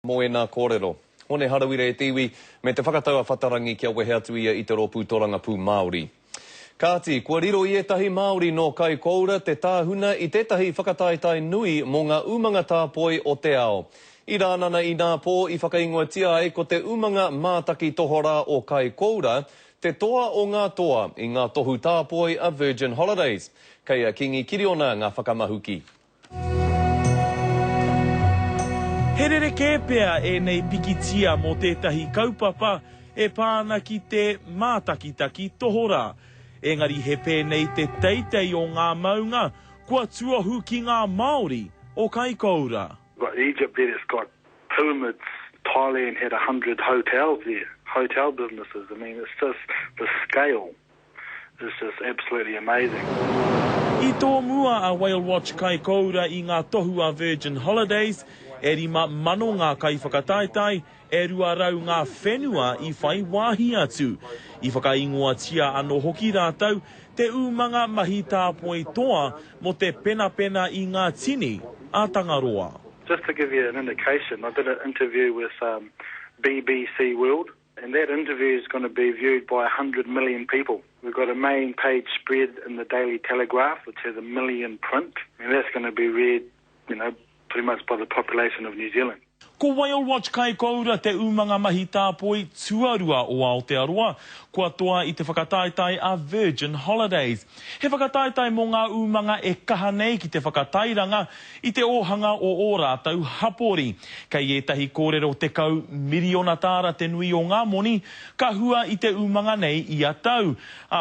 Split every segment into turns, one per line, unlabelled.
Moena kōrero. Hone harawira e tiwi me te whakataua whatarangi kia wehe atu ia I te rōpū toranga pū Māori. Kāti, kua riro I etahi Māori no kai koura te tāhuna I tētahi whakataetai nui mō ngā umanga tāpoi o te ao. I rānana I nā pō I whakaingoatia ai ko te umanga mātaki tohora o kai koura, te toa o ngā toa I ngā tohu tāpoi a Virgin Holidays. Kei a Kingi Kiriona ngā whakamahuki.
Herere kēpea e nei pikitia mō tētahi kaupapa e pāna ki te mātakitaki tohora. Engari he pēnei te teitei o ngā maunga kua tuahu ki ngā Māori o kai koura.
Egypt there has got pyramids. Thailand had 100 hotels there, hotel businesses. I mean, it's just the scale is just absolutely amazing.
I tō mua a Whale Watch kai koura I ngā tohu a Virgin Holidays, e rima mano ngā kai whakataetai, e rua rau ngā whenua I whai wāhi atu. I whakaingoa tia anō hoki rātau, te umanga mahi tāpoi toa mo te pena I ngā tini a Tangaroa.
Just to give you an indication, I did an interview with BBC World, and that interview is going to be viewed by 100 million people. We've got a main page spread in the Daily Telegraph, which has 1 million print, and that's going to be read, pretty much by the population of New Zealand.
Ko Whale Watch kai koura te umanga mahi tāpoi tuarua o Aotearoa, kua toa I te whakataetai a Virgin Holidays. He whakataetai mō ngā umanga e kaha nei ki te whakatairanga I te ohanga o rātau hapori. Kei etahi kōrero te kau miriona tāra te nui o ngā moni, ka hua I te umanga nei I a tau.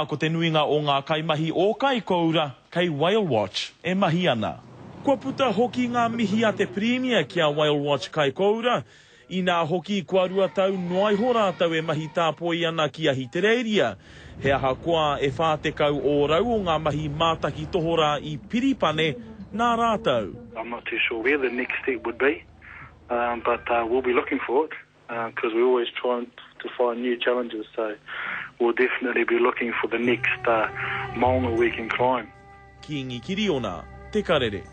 Ko te nuinga o ngā kaimahi o kai koura, kei Whale Watch e mahi ana. Kua puta hoki ngā mihi a te premier kia Whale Watch kai koura, I nā hoki kua rua tau noai ho rātau e mahi tāpoi ana ki a Hitereiria. He aha koa e whātekau o rau o ngā mahi mātaki tohora I Piripane nā rātau.
I'm not too sure where the next step would be, but we'll be looking for it, because we're always trying to find new challenges, so we'll definitely be looking for the next maunga we can climb.
Kingi Kiriona, te karere.